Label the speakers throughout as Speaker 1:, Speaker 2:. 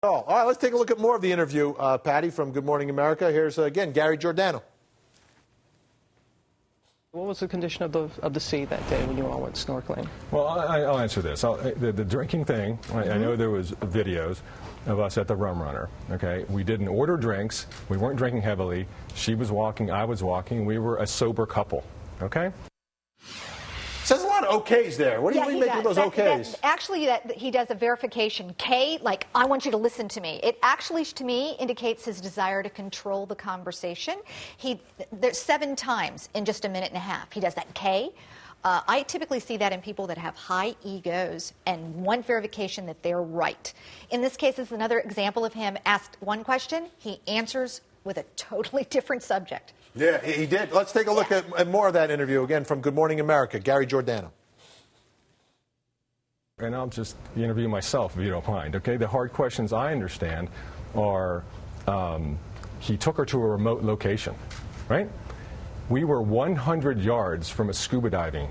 Speaker 1: All right, let's take a look at more of the interview, Patty, from Good Morning America. Here's, again, Gary Giordano.
Speaker 2: What was the condition of the sea that day when you all went snorkeling?
Speaker 3: Well, I'll answer this. The drinking thing, I know there was videos of us at the Rum Runner, okay? We didn't order drinks. We weren't drinking heavily. She was walking, I was walking. We were a sober couple, okay?
Speaker 1: Says a lot of okays there. What do you make of those okays?
Speaker 4: Actually, he does a verification. K, like, I want you to listen to me. It actually, to me, indicates his desire to control the conversation. There's 7 times in just a minute and a half. He does that K. I typically see that in people that have high egos and want verification that they're right. In this case, it's another example of him asked one question, he answers with a totally different subject.
Speaker 1: Yeah, he did. Let's take a look at more of that interview, again, from Good Morning America. Gary Giordano.
Speaker 3: And I'll just interview myself, if you don't mind, okay? The hard questions I understand are, he took her to a remote location, right? We were 100 yards from a scuba diving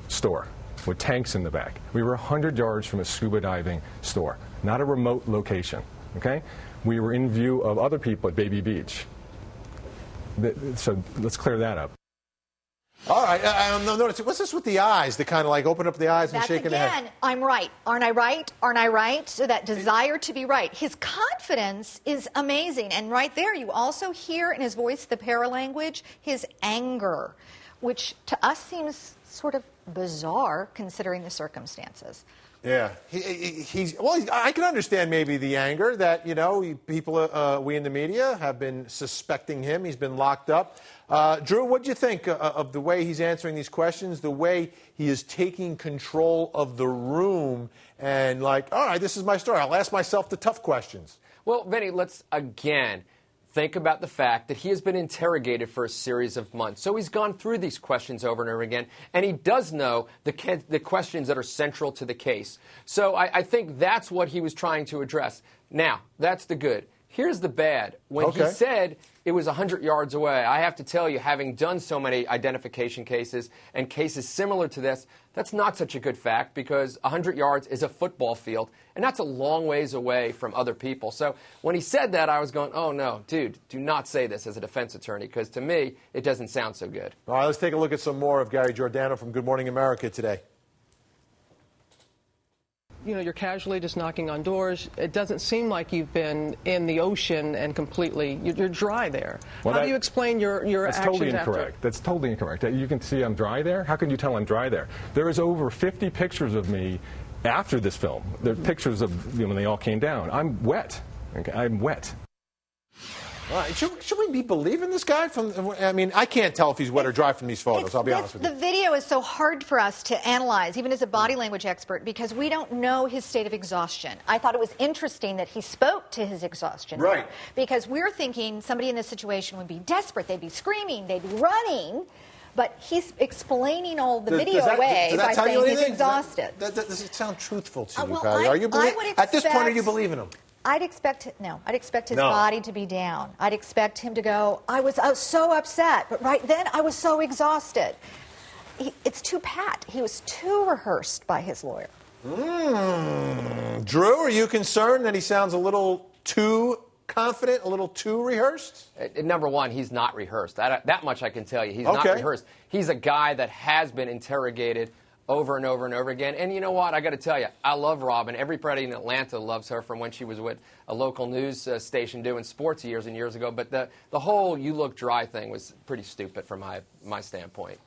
Speaker 3: store with tanks in the back. We were 100 yards from a scuba diving store, not a remote location, okay? We were in view of other people at Baby Beach. So let's clear that up.
Speaker 1: All right. Notice, what's this with the eyes? The kind of like open up the eyes and shaking the head.
Speaker 4: Again, I'm right. Aren't I right? Aren't I right? So that desire to be right. His confidence is amazing. And right there, you also hear in his voice the paralanguage, his anger, which to us seems sort of bizarre considering the circumstances.
Speaker 1: Yeah, I can understand maybe the anger that, you know, people, we in the media have been suspecting him. He's been locked up. Drew, what do you think of the way he's answering these questions, the way he is taking control of the room and like, all right, this is my story. I'll ask myself the tough questions.
Speaker 5: Well, Vinnie, let's again think about the fact that he has been interrogated for a series of months. So he's gone through these questions over and over again, and he does know the questions that are central to the case. So I think that's what he was trying to address. Now, that's the good. Here's the bad. When he said it was 100 yards away, I have to tell you, having done so many identification cases and cases similar to this, that's not such a good fact because 100 yards is a football field, and that's a long ways away from other people. So when he said that, I was going, oh, no, dude, do not say this as a defense attorney because to me, it doesn't sound so good.
Speaker 1: All right, let's take a look at some more of Gary Giordano from Good Morning America today.
Speaker 2: You know, you're casually just knocking on doors. It doesn't seem like you've been in the ocean and completely, you're dry there.
Speaker 3: Well,
Speaker 2: how do you explain your actions
Speaker 3: totally incorrect.
Speaker 2: after?
Speaker 3: That's totally incorrect. You can see I'm dry there. How can you tell I'm dry there? There is over 50 pictures of me after this film. There are pictures of when they all came down. I'm wet. Okay? I'm wet.
Speaker 1: All right. Should we be believing this guy? I mean, I can't tell if he's wet or dry from these photos, I'll be honest with you.
Speaker 4: The video is so hard for us to analyze, even as a body language expert, because we don't know his state of exhaustion. I thought it was interesting that he spoke to his exhaustion.
Speaker 1: Right.
Speaker 4: Because we're thinking somebody in this situation would be desperate. They'd be screaming. They'd be running. But he's explaining all the video away by saying he's exhausted.
Speaker 1: Does it sound truthful to you,
Speaker 4: Well,
Speaker 1: Patty? At this point, are you believing him?
Speaker 4: I'd expect his body to be down. I'd expect him to go, I was so upset, but right then I was so exhausted. It's too pat. He was too rehearsed by his lawyer.
Speaker 1: Drew, are you concerned that he sounds a little too confident, a little too rehearsed?
Speaker 5: Number one, he's not rehearsed. That much I can tell you. He's not rehearsed. He's a guy that has been interrogated over and over and over again. And you know what? I got to tell you, I love Robin. Everybody in Atlanta loves her from when she was with a local news station doing sports years and years ago. But the whole "you look dry" thing was pretty stupid from my standpoint.